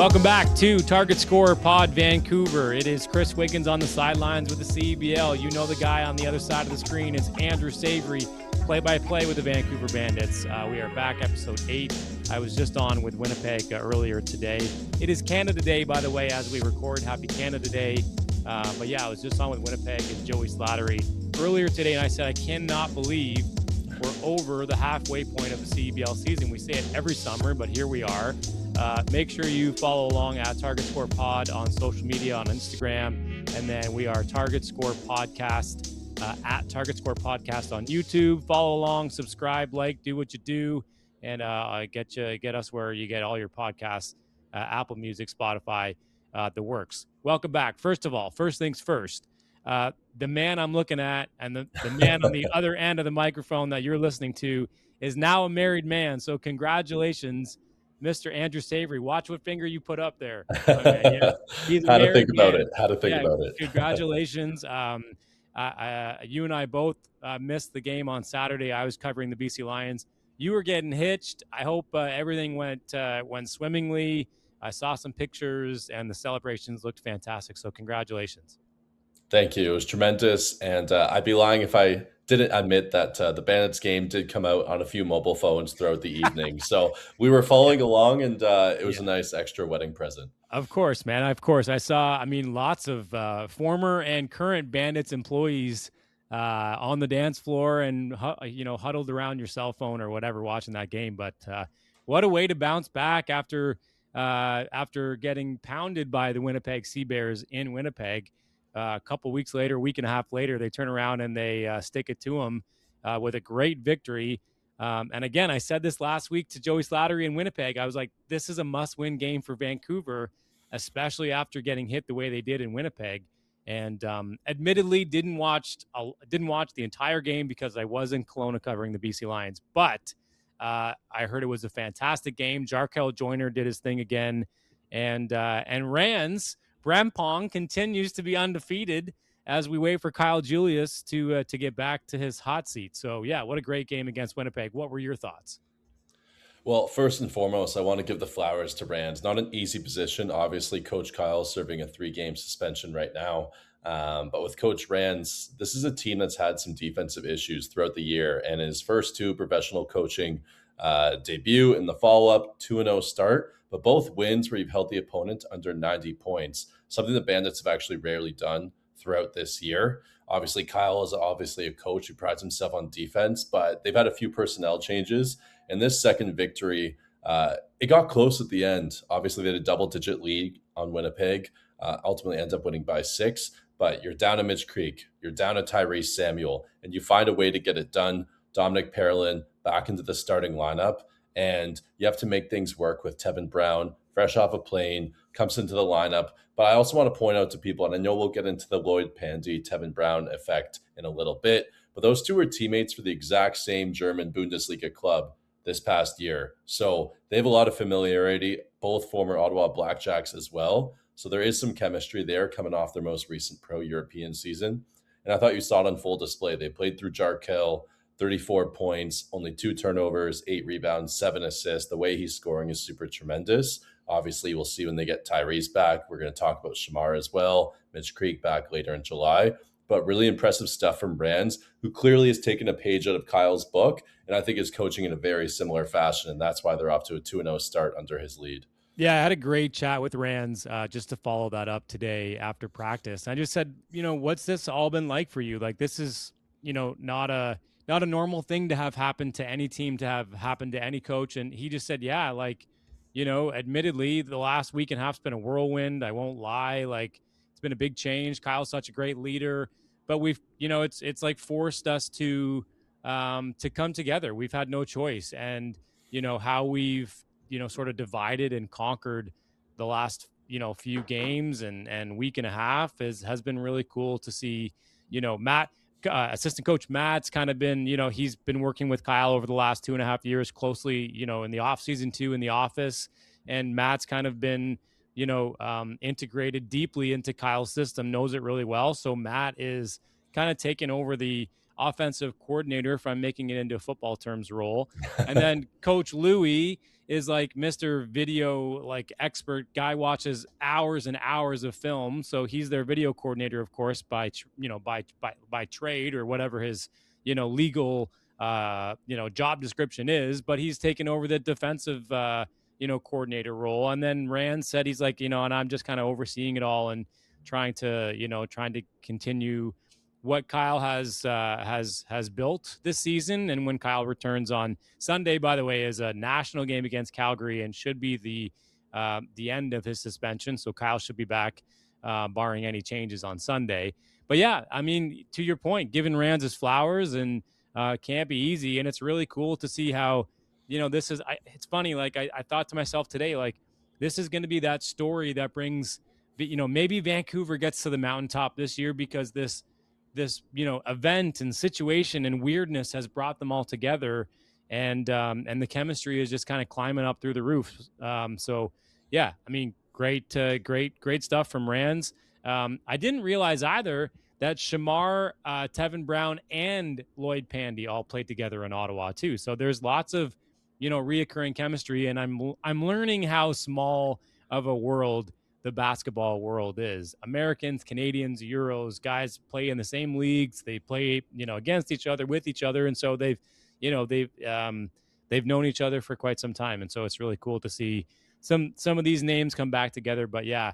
Welcome back to Target Score Pod Vancouver. It is Chris Wiggins on the sidelines with the CEBL. You know the guy on the other side of the screen is Andrew Savory, play-by-play with the Vancouver Bandits. We are back, episode 8. I was just on with Winnipeg earlier today. It is Canada Day, by the way, as we record. Happy Canada Day. But yeah, I was just on with Winnipeg and Joey Slattery earlier today, and I said, I cannot believe we're over the halfway point of the CEBL season. We say it every summer, but here we are. Make sure you follow along at Target Score Pod on social media, on Instagram, and then we are Target Score Podcast at Target Score Podcast on YouTube. Follow along, subscribe, like, do what you do, and get us where you get all your podcasts, Apple Music, Spotify, the works. Welcome back. First of all, first things first. The man I'm looking at and the man on the other end of the microphone that you're listening to is now a married man. So congratulations, Mr. Andrew Savory. Watch what finger you put up there. Yeah, he's How to think about it. Congratulations. You and I both missed the game on Saturday. I was covering the BC Lions. You were getting hitched. I hope everything went swimmingly. I saw some pictures and the celebrations looked fantastic. So congratulations. Thank you. It was tremendous. And I'd be lying if I didn't admit that the Bandits game did come out on a few mobile phones throughout the evening. So we were following along, and it was a nice extra wedding present. Of course, man. Of course. I saw, lots of former and current Bandits employees on the dance floor and, huddled around your cell phone or whatever watching that game. But what a way to bounce back after getting pounded by the Winnipeg Sea Bears in Winnipeg. A couple weeks later, week and a half later, they turn around and they stick it to them with a great victory. And again, I said this last week to Joey Slattery in Winnipeg. I was like, this is a must-win game for Vancouver, especially after getting hit the way they did in Winnipeg. And admittedly, didn't watch the entire game because I was in Kelowna covering the BC Lions. But I heard it was a fantastic game. Jarkel Joyner did his thing again, and Rans Brempong continues to be undefeated as we wait for Kyle Julius to get back to his hot seat. So, yeah, what a great game against Winnipeg. What were your thoughts? Well, first and foremost, I want to give the flowers to Rans. Not an easy position. Obviously, Coach Kyle is serving a 3-game suspension right now. But with Coach Rans, this is a team that's had some defensive issues throughout the year. And his first 2 professional coaching debut in the follow-up, 2-0 start. But both wins where you've held the opponent under 90 points, something the Bandits have actually rarely done throughout this year. Obviously, Kyle is obviously a coach who prides himself on defense, but they've had a few personnel changes. And this second victory, it got close at the end. Obviously, they had a double-digit lead on Winnipeg, ultimately ended up winning by 6. But you're down to Mitch Creek, you're down to Tyrese Samuel, and you find a way to get it done. Dominic Parolin back into the starting lineup. And you have to make things work with Tevin Brown, fresh off a plane, comes into the lineup. But I also want to point out to people, and I know we'll get into the Lloyd Pandy, Tevin Brown effect in a little bit, but those 2 were teammates for the exact same German Bundesliga club this past year. So they have a lot of familiarity, both former Ottawa Blackjacks as well. So there is some chemistry there coming off their most recent pro-European season. And I thought you saw it on full display. They played through Jarkel, 34 points, only 2 turnovers, 8 rebounds, 7 assists. The way he's scoring is super tremendous. Obviously, we'll see when they get Tyrese back. We're going to talk about Shamar as well, Mitch Creek back later in July. But really impressive stuff from Brands, who clearly has taken a page out of Kyle's book, and I think is coaching in a very similar fashion, and that's why they're off to a 2-0 start under his lead. Yeah, I had a great chat with Rands just to follow that up today after practice. I just said, what's this all been like for you? Like, this is, not a normal thing to have happened to any team, to have happened to any coach. And he just said, yeah, like, admittedly, the last week and a half's been a whirlwind. I won't lie. Like, it's been a big change. Kyle's such a great leader, but we've, it's like forced us to come together. We've had no choice. And, how we've, sort of divided and conquered the last, few games and week and a half has been really cool to see. Matt, assistant coach Matt's kind of been, he's been working with Kyle over the last 2.5 years closely, in the off season too, in the office. And Matt's kind of been, integrated deeply into Kyle's system, knows it really well. So Matt is kind of taking over the offensive coordinator, if I'm making it into a football terms, role. And then Coach Louie is like Mr. Video like expert guy, watches hours and hours of film. So he's their video coordinator, of course, by trade or whatever his, legal job description is, but he's taken over the defensive coordinator role. And then Rand said he's like, and I'm just kind of overseeing it all and trying to continue what Kyle has built this season. And when Kyle returns on Sunday, by the way, is a national game against Calgary and should be the end of his suspension. So Kyle should be back, barring any changes on Sunday. But yeah, I mean, to your point, giving Rands his flowers and can't be easy. And it's really cool to see how, this is. It's funny. Like I thought to myself today, like this is going to be that story that brings, maybe Vancouver gets to the mountaintop this year because this event and situation and weirdness has brought them all together, and the chemistry is just kind of climbing up through the roof. So yeah, I mean, great stuff from Rands. I didn't realize either that Shamar, Tevin Brown, and Lloyd Pandy all played together in Ottawa too. So there's lots of reoccurring chemistry, and I'm learning how small of a world the basketball world is. Americans, Canadians, Euros, guys play in the same leagues. They play, against each other, with each other. And so they've known each other for quite some time. And so it's really cool to see some of these names come back together. But yeah,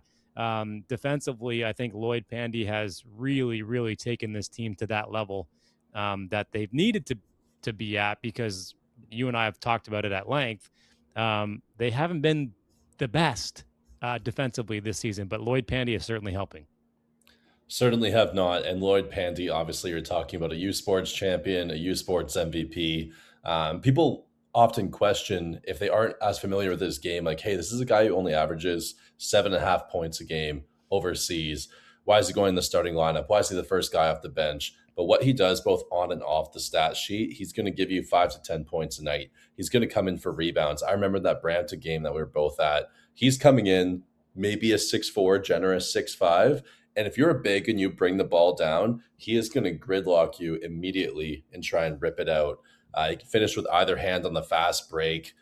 defensively, I think Lloyd Pandy has really, really taken this team to that level that they've needed to be at, because you and I have talked about it at length. They haven't been the best defensively this season, but Lloyd Pandy is certainly helping. Certainly have not. And Lloyd Pandy, obviously, you're talking about a U Sports champion, a U Sports MVP. People often question, if they aren't as familiar with his game, like, hey, this is a guy who only averages 7.5 points a game overseas. Why is he going in the starting lineup? Why is he the first guy off the bench? But what he does both on and off the stat sheet, he's going to give you 5 to 10 points a night. He's going to come in for rebounds. I remember that Brampton game that we were both at. He's coming in maybe a 6'4", generous 6'5". And if you're a big and you bring the ball down, he is going to gridlock you immediately and try and rip it out. He can finish with either hand on the fast break,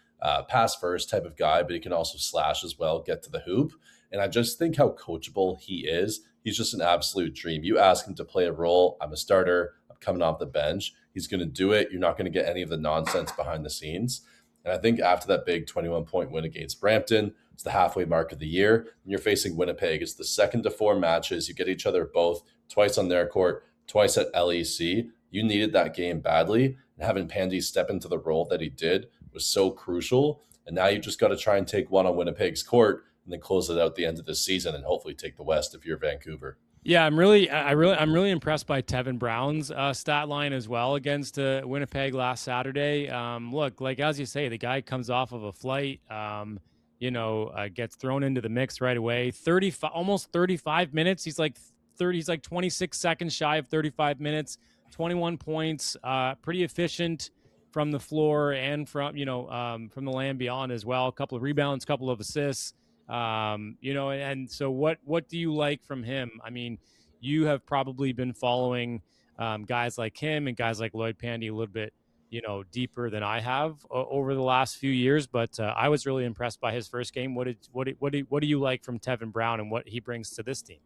pass first type of guy, but he can also slash as well, get to the hoop. And I just think how coachable he is. He's just an absolute dream. You ask him to play a role. I'm a starter. I'm coming off the bench. He's going to do it. You're not going to get any of the nonsense behind the scenes. And I think after that big 21-point win against Brampton, it's the halfway mark of the year, and you're facing Winnipeg. It's the 2nd to 4 matches. You get each other both twice on their court, twice at LEC. You needed that game badly, and having Pandy step into the role that he did was so crucial. And now you just got to try and take one on Winnipeg's court and then close it out at the end of the season and hopefully take the West if you're Vancouver. Yeah, I'm really impressed by Tevin Brown's stat line as well against Winnipeg last Saturday. Look, like as you say, the guy comes off of a flight, gets thrown into the mix right away. Almost 35 minutes. He's like 26 seconds shy of 35 minutes. 21 points. Pretty efficient from the floor and from the land beyond as well. A couple of rebounds, couple of assists. And so what do you like from him? I mean, you have probably been following guys like him and guys like Lloyd Pandy a little bit, deeper than I have over the last few years. But I was really impressed by his first game. What do you like from Tevin Brown and what he brings to this team?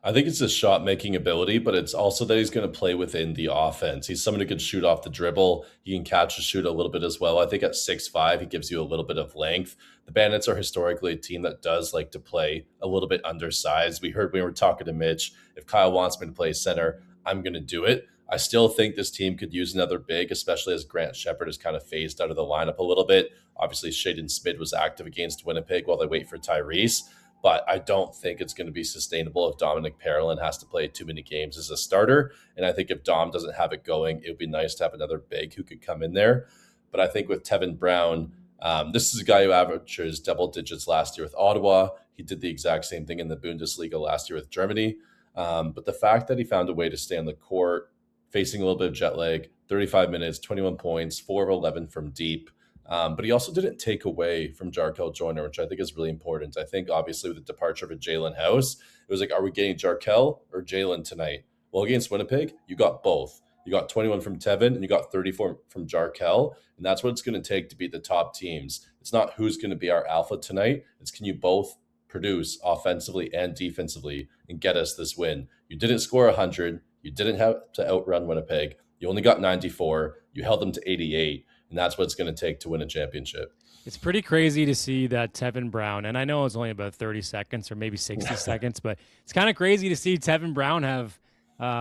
I think it's his shot making ability, but it's also that he's going to play within the offense. He's someone who can shoot off the dribble. He can catch and shoot a little bit as well. I think at 6'5", he gives you a little bit of length. The Bandits are historically a team that does like to play a little bit undersized. We heard when we were talking to Mitch, if Kyle wants me to play center, I'm going to do it. I still think this team could use another big, especially as Grant Shepard is kind of phased out of the lineup a little bit. Obviously, Shaden Smith was active against Winnipeg while they wait for Tyrese. But I don't think it's going to be sustainable if Dominic Parolin has to play too many games as a starter. And I think if Dom doesn't have it going, it would be nice to have another big who could come in there. But I think with Tevin Brown, this is a guy who averages double digits last year with Ottawa. He did the exact same thing in the Bundesliga last year with Germany. But the fact that he found a way to stay on the court, facing a little bit of jet lag, 35 minutes, 21 points, 4 of 11 from deep. But he also didn't take away from Jarkel Joyner, which I think is really important. I think obviously with the departure of a Jalen House, it was like, are we getting Jarkel or Jalen tonight? Well, against Winnipeg, you got both. You got 21 from Tevin and you got 34 from Jarkel. And that's what it's going to take to beat the top teams It's not who's going to be our alpha tonight. It's can you both produce offensively and defensively and get us this win. You didn't score 100. You didn't have to outrun Winnipeg. You only got 94. You held them to 88. And that's what it's going to take to win a championship. It's pretty crazy to see that Tevin Brown, and I know it's only about 30 seconds or maybe 60 seconds, but it's kind of crazy to see Tevin Brown have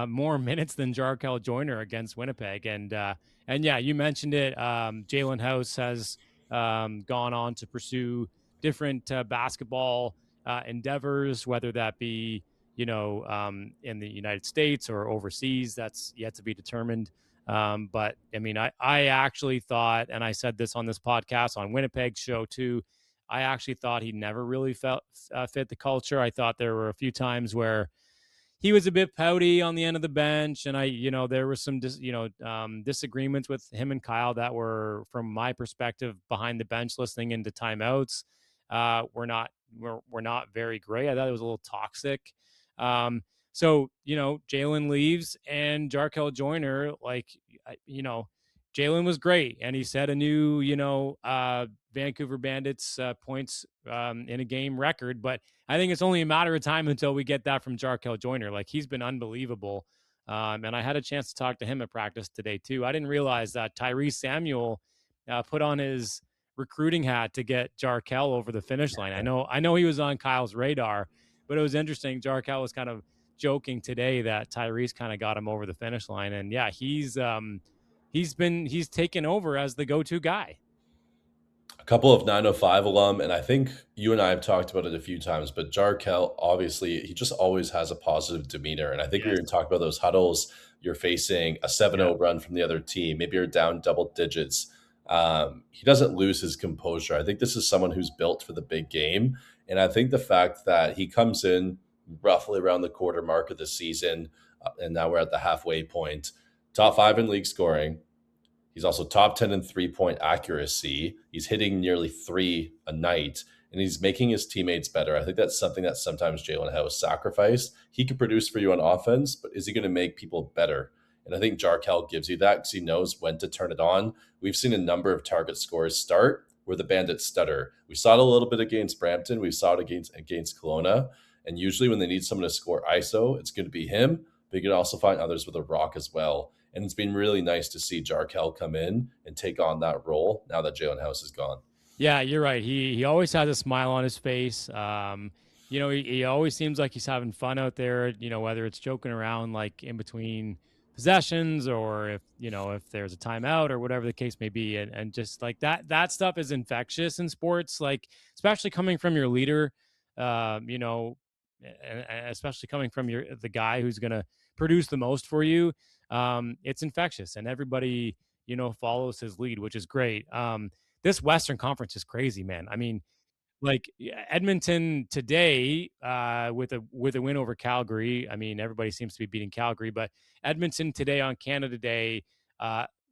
more minutes than Jarkel Joyner against Winnipeg. And yeah, you mentioned it. Jalen House has gone on to pursue different basketball endeavors, whether that be, in the United States or overseas. That's yet to be determined. But I mean, I actually thought, and I said this on this podcast on Winnipeg's show too, I actually thought he never really fit the culture. I thought there were a few times where he was a bit pouty on the end of the bench, and there was some disagreements with him and Kyle that were, from my perspective, behind the bench, listening into timeouts. We're not very great. I thought it was a little toxic. So, Jalen leaves and Jarkel Joyner, Jalen was great. And he set a new, Vancouver Bandits points in a game record. But I think it's only a matter of time until we get that from Jarkel Joyner. Like, he's been unbelievable. And I had a chance to talk to him at practice today, too. I didn't realize that Tyrese Samuel put on his recruiting hat to get Jarkel over the finish line. I know he was on Kyle's radar, but it was interesting. Jarkel was kind of joking today that Tyrese kind of got him over the finish line. And yeah, he's taken over as the go-to guy. A couple of 905 alum, and I think you and I have talked about it a few times, but Jarkel, obviously, he just always has a positive demeanor. And I think we were going to talk about those huddles. You're facing a 7-0 run from the other team. Maybe you're down double digits. He doesn't lose his composure. I think this is someone who's built for the big game. And I think the fact that he comes in roughly around the quarter mark of the season, and now we're at the halfway point, top 5 in league scoring. He's also top 10 in 3-point accuracy. He's hitting nearly 3 a night, and he's making his teammates better. I think that's something that sometimes Jalen House sacrificed. He can produce for you on offense, but is he going to make people better? And I think Jarkel gives you that because he knows when to turn it on. We've seen a number of target scores start where the Bandits stutter. We saw it a little bit against Brampton. We saw it against Kelowna. And usually when they need someone to score ISO, it's going to be him. But you can also find others with a rock as well. And it's been really nice to see Jarkel come in and take on that role now that Jalen House is gone. Yeah, you're right. He always has a smile on his face. He always seems like he's having fun out there, whether it's joking around like in between possessions or if there's a timeout or whatever the case may be. And just like that stuff is infectious in sports, like especially coming from your leader, and especially coming from the guy who's going to produce the most for you. It's infectious and everybody, follows his lead, which is great. This Western Conference is crazy, man. I mean, like Edmonton today, with a win over Calgary. I mean, everybody seems to be beating Calgary, but Edmonton today on Canada Day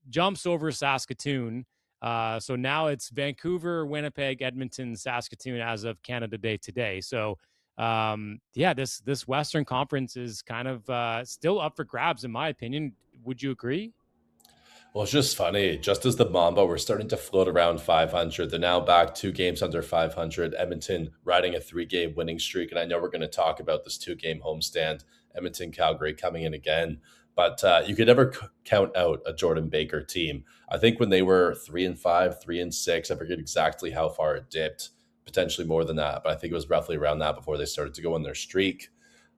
jumps over Saskatoon. So now it's Vancouver, Winnipeg, Edmonton, Saskatoon as of Canada Day today. So this Western Conference is kind of still up for grabs, in my opinion. Would you agree? Well, it's just funny. Just as the Mamba were starting to float around 500, they're now back 2 games under 500. Edmonton riding a 3-game winning streak. And I know we're going to talk about this 2-game homestand, Edmonton, Calgary coming in again. But you could never count out a Jordan Baker team. I think when they were 3-5, 3-6, I forget exactly how far it dipped, potentially more than that. But I think it was roughly around that before they started to go on their streak.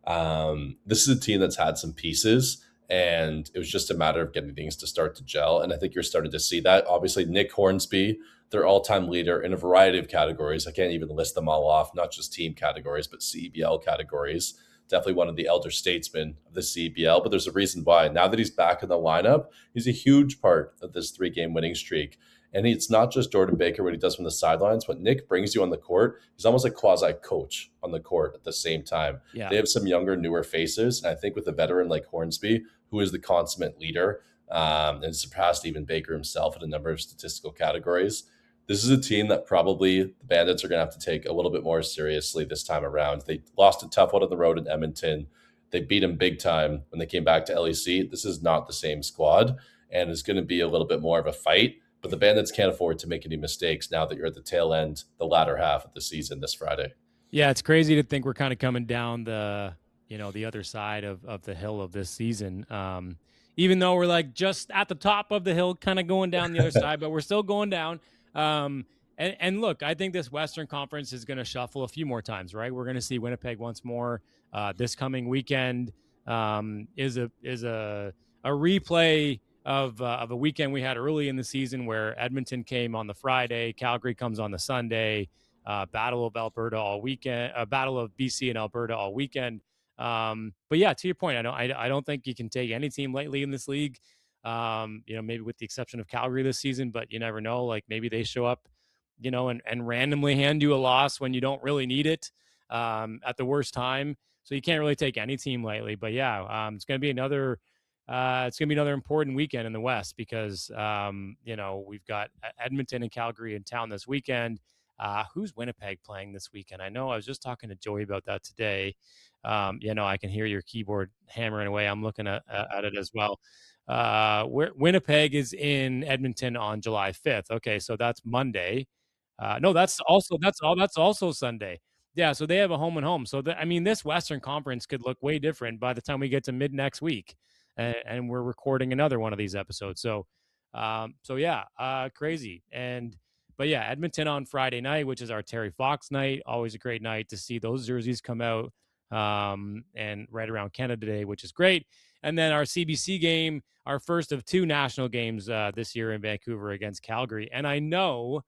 This is a team that's had some pieces. And it was just a matter of getting things to start to gel. And I think you're starting to see that. Obviously, Nick Hornsby, their all-time leader in a variety of categories. I can't even list them all off, not just team categories, but CEBL categories. Definitely one of the elder statesmen of the CEBL, but there's a reason why. Now that he's back in the lineup, he's a huge part of this 3-game winning streak. And it's not just Jordan Baker, what he does from the sidelines. What Nick brings you on the court, he's almost like quasi-coach on the court at the same time. Yeah. They have some younger, newer faces. And I think with a veteran like Hornsby, who is the consummate leader and surpassed even Baker himself in a number of statistical categories, this is a team that probably the Bandits are going to have to take a little bit more seriously this time around. They lost a tough one on the road in Edmonton. They beat them big time when they came back to LEC. This is not the same squad, and it's going to be a little bit more of a fight. But the Bandits can't afford to make any mistakes now that you're at the tail end, the latter half of the season this Friday. Yeah, it's crazy to think we're kind of coming down the other side of the hill of this season. Even though we're like just at the top of the hill, kind of going down the other side, but we're still going down. And look, I think this Western Conference is going to shuffle a few more times, right? We're going to see Winnipeg once more this coming weekend. Is a replay of a weekend we had early in the season where Edmonton came on the Friday, Calgary comes on the Sunday. Battle of Alberta all weekend, Battle of BC and Alberta all weekend. But yeah, to your point, I don't think you can take any team lightly in this league. Maybe with the exception of Calgary this season, but you never know. Like maybe they show up, and randomly hand you a loss when you don't really need it at the worst time. So you can't really take any team lightly. But yeah, it's going to be another. It's going to be another important weekend in the West because we've got Edmonton and Calgary in town this weekend. Who's Winnipeg playing this weekend? I know I was just talking to Joey about that today. I can hear your keyboard hammering away. I'm looking at it as well. Winnipeg is in Edmonton on July 5th. Okay, so that's Monday. No, that's also Sunday. Yeah, so they have a home and home. So this Western Conference could look way different by the time we get to mid next week, and we're recording another one of these episodes. Crazy. But yeah, Edmonton on Friday night, which is our Terry Fox night. Always a great night to see those jerseys come out, and right around Canada Day, which is great. And then our CBC game, our first of two national games this year in Vancouver against Calgary. And I know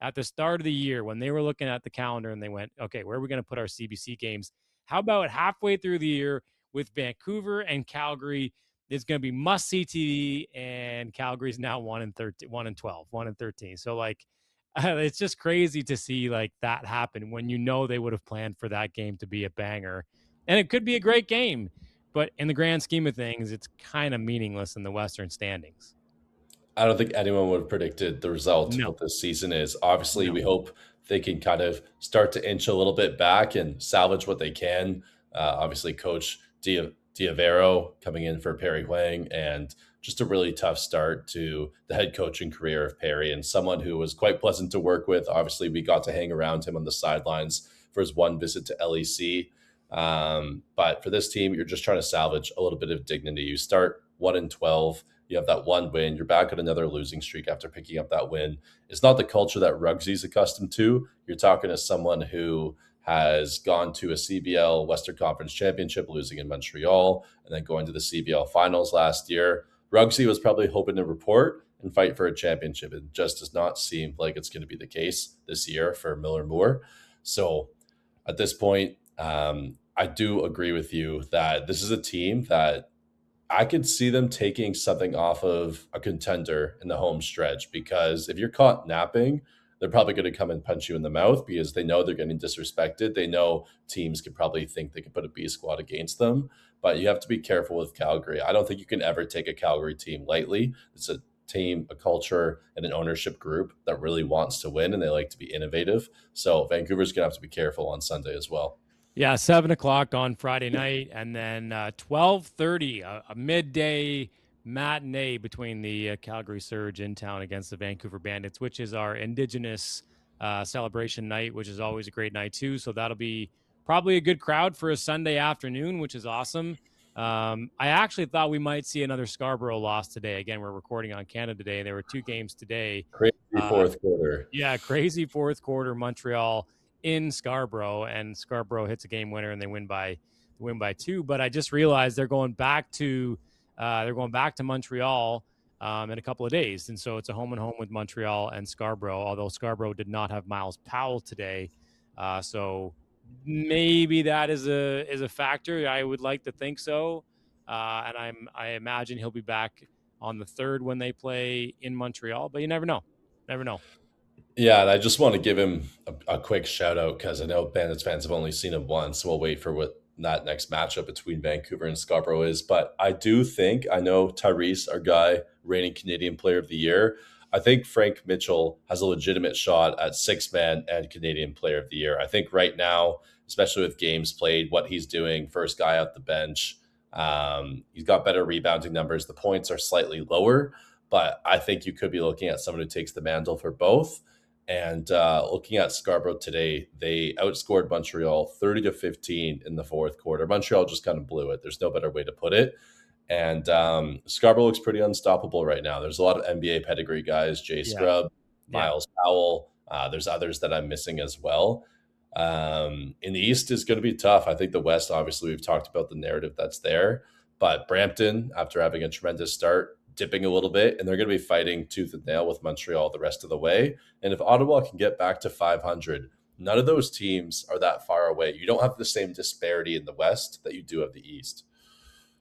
at the start of the year when they were looking at the calendar and they went, okay, where are we going to put our CBC games? How about halfway through the year with Vancouver and Calgary? It's going to be must-see TV, and Calgary's now 1-13, 1-12, 1-13. So it's just crazy to see like that happen when they would have planned for that game to be a banger, and it could be a great game, but in the grand scheme of things, it's kind of meaningless in the Western standings. I don't think anyone would have predicted the result of No, what this season is. Obviously, no. we hope they can kind of start to inch a little bit back and salvage what they can. Obviously, Coach Diavero coming in for Perry Huang, and just a really tough start to the head coaching career of Perry, and someone who was quite pleasant to work with. Obviously, we got to hang around him on the sidelines for his one visit to LEC. But for this team, you're just trying to salvage a little bit of dignity. You start 1-12. You have that one win. You're back on another losing streak after picking up that win. It's not the culture that Ruggsy's accustomed to. You're talking to someone who has gone to a CBL Western Conference Championship, losing in Montreal, and then going to the CBL Finals last year. Rugsy was probably hoping to report and fight for a championship. It just does not seem like it's going to be the case this year for Miller Moore. So at this point, I do agree with you that this is a team that I could see them taking something off of a contender in the home stretch, because if you're caught napping, they're probably going to come and punch you in the mouth because they know they're getting disrespected. They know teams could probably think they could put a B squad against them, but you have to be careful with Calgary. I don't think you can ever take a Calgary team lightly. It's a team, a culture, and an ownership group that really wants to win, and they like to be innovative. So Vancouver's going to have to be careful on Sunday as well. Yeah, 7 o'clock on Friday night, and then 12:30, a midday matinee between the Calgary Surge in town against the Vancouver Bandits, which is our Indigenous celebration night, which is always a great night too. So that'll be probably a good crowd for a Sunday afternoon, which is awesome. I actually thought we might see another Scarborough loss today. Again, we're recording on Canada Day. There were two games today. Crazy fourth quarter. Yeah, crazy fourth quarter. Montreal in Scarborough, and Scarborough hits a game winner, and they win by 2. But I just realized they're going back to Montreal in a couple of days, and so it's a home and home with Montreal and Scarborough. Although Scarborough did not have Miles Powell today, so maybe that is a factor. I would like to think so, and I imagine he'll be back on the 3rd when they play in Montreal. But you never know. Never know. Yeah, and I just want to give him a quick shout out because I know Bandits fans have only seen him once. So we'll wait for what that next matchup between Vancouver and Scarborough is. But I do think, I know Tyrese, our guy, reigning Canadian Player of the Year, I think Frank Mitchell has a legitimate shot at 6-man and Canadian Player of the Year. I think right now, especially with games played, what he's doing, first guy out the bench, he's got better rebounding numbers. The points are slightly lower, but I think you could be looking at someone who takes the mantle for both. And looking at Scarborough today, they outscored Montreal 30-15 in the fourth quarter. Montreal just kind of blew it. There's no better way to put it. And Scarborough looks pretty unstoppable right now. There's a lot of NBA pedigree guys, Jay Yeah. Scrubb, Yeah. Miles Powell. There's others that I'm missing as well. In the East is going to be tough. I think the West, obviously, we've talked about the narrative that's there. But Brampton, after having a tremendous start, dipping a little bit, and they're going to be fighting tooth and nail with Montreal the rest of the way. And if Ottawa can get back to 500, none of those teams are that far away. You don't have the same disparity in the West that you do of the East.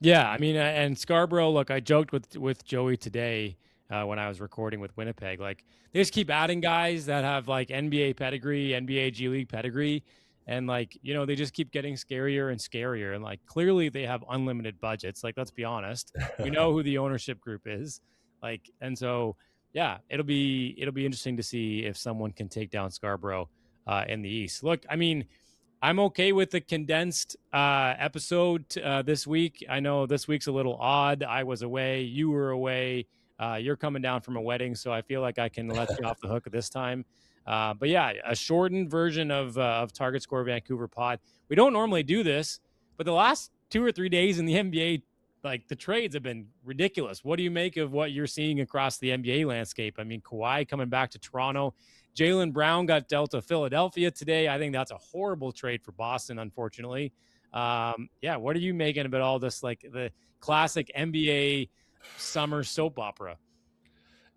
Yeah, I mean, and Scarborough. Look, I joked with Joey today when I was recording with Winnipeg. Like, they just keep adding guys that have like NBA pedigree, NBA G League pedigree, and like they just keep getting scarier and scarier. And like, clearly they have unlimited budgets. Like, let's be honest, we know who the ownership group is. Like, and so yeah, it'll be interesting to see if someone can take down Scarborough in the East. Look, I mean, I'm okay with the condensed episode this week. I know this week's a little odd. I was away. You were away. You're coming down from a wedding, so I feel like I can let you off the hook this time. But yeah, a shortened version of Target Score Vancouver pod. We don't normally do this, but the last 2 or 3 days in the NBA, like, the trades have been ridiculous. What do you make of what you're seeing across the NBA landscape? I mean, Kawhi coming back to Toronto. Jaylen Brown got dealt to Philadelphia today. I think that's a horrible trade for Boston, unfortunately. Yeah, what are you making about all this, like the classic NBA summer soap opera?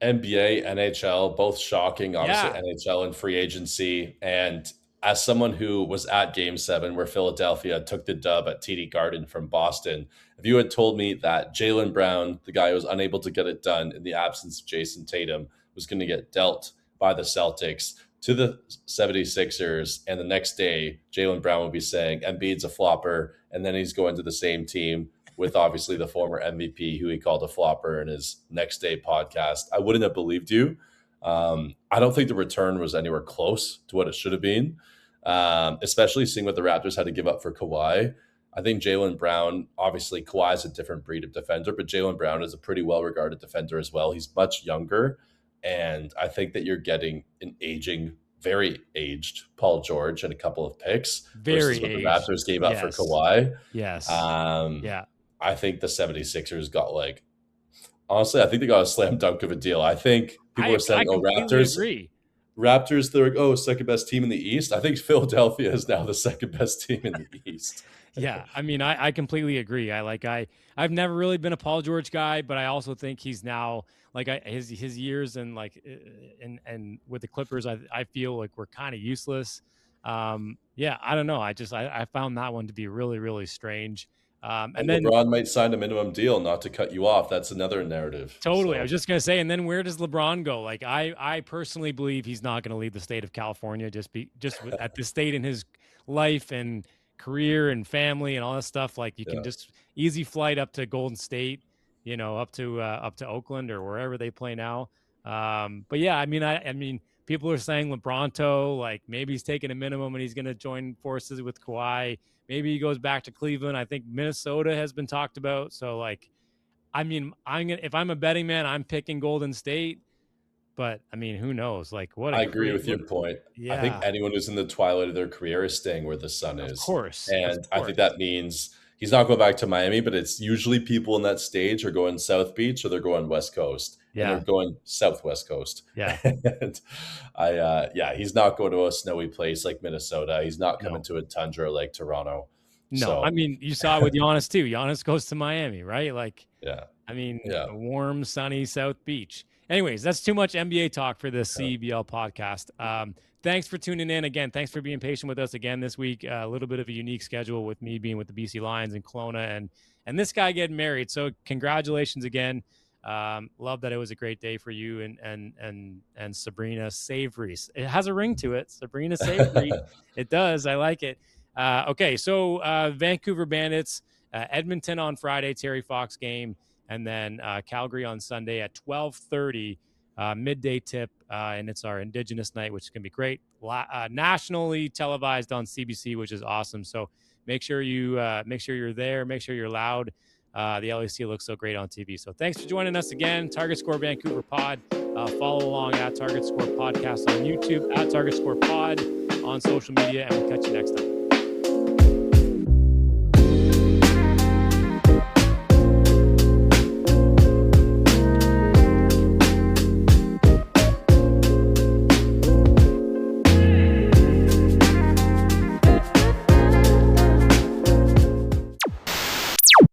NBA, NHL, both shocking. Obviously, Yeah, NHL and free agency. And as someone who was at Game 7 where Philadelphia took the dub at TD Garden from Boston, if you had told me that Jaylen Brown, the guy who was unable to get it done in the absence of Jason Tatum, was going to get dealt by the Celtics to the 76ers, and the next day, Jaylen Brown would be saying Embiid's a flopper, and then he's going to the same team with obviously the former MVP who he called a flopper in his next day podcast, I wouldn't have believed you. I don't think the return was anywhere close to what it should have been, especially seeing what the Raptors had to give up for Kawhi. I think Jaylen Brown, obviously Kawhi is a different breed of defender, but Jaylen Brown is a pretty well-regarded defender as well. He's much younger, and I think that you're getting an aging, very aged Paul George and a couple of picks very versus what the aged. Raptors gave up for Yes. Kawhi. Yes. Yeah. I think the 76ers got honestly, I think they got a slam dunk of a deal. I think people are saying, oh, agree. Raptors, they're like, oh, second best team in the East. I think Philadelphia is now the second best team in the East. Yeah, I mean, I completely agree. I've never really been a Paul George guy, but I also think he's now like his years and like and with the Clippers, I feel like we're kind of useless. Yeah, I don't know. I found that one to be really, really strange. And then LeBron might sign a minimum deal, not to cut you off. That's another narrative. totally, So, I was just gonna say, and then where does LeBron go? Like, I personally believe he's not going to leave the state of California at this state in his life and career and family and all that stuff. Like, you can yeah. just easy flight up to Golden State, up to Oakland or wherever they play now. But yeah, I mean, people are saying LeBronto, like, maybe he's taking a minimum and he's going to join forces with Kawhi. Maybe he goes back to Cleveland. I think Minnesota has been talked about. So, like, I mean, if I'm a betting man, I'm picking Golden State. But I mean, who knows? Like, I agree with your point. I think Yeah, anyone who's in the twilight of their career is staying where the sun of is. course, of And I course. think that means he's not going back to Miami, but it's usually people in that stage are going South Beach or they're going West Coast. And Yeah, they're going Southwest Coast. yeah, And yeah, he's not going to a snowy place like Minnesota. He's not coming no, to a tundra like Toronto. no. I So mean, you saw it with Giannis too. Giannis goes to Miami, right? Like, yeah, I mean, yeah, a warm, sunny South Beach. Anyways, that's too much NBA talk for this yeah. CEBL podcast. Thanks for tuning in again. Thanks for being patient with us again this week. A little bit of a unique schedule with me being with the BC Lions and Kelowna, and this guy getting married. So congratulations again. Love that it was a great day for you and Sabrina Savory. It has a ring to it. Sabrina Savory. It does. I like it. Okay, so Vancouver Bandits, Edmonton on Friday, Terry Fox game. And then Calgary on Sunday at 12:30, midday tip, and it's our Indigenous night, which is going to be great. Nationally televised on CBC, which is awesome. So make sure you're there. Make sure you're loud. the LAC looks so great on TV. So thanks for joining us again. Target Score Vancouver Pod. Follow along at Target Score Podcast on YouTube, at Target Score Pod on social media, and we'll catch you next time.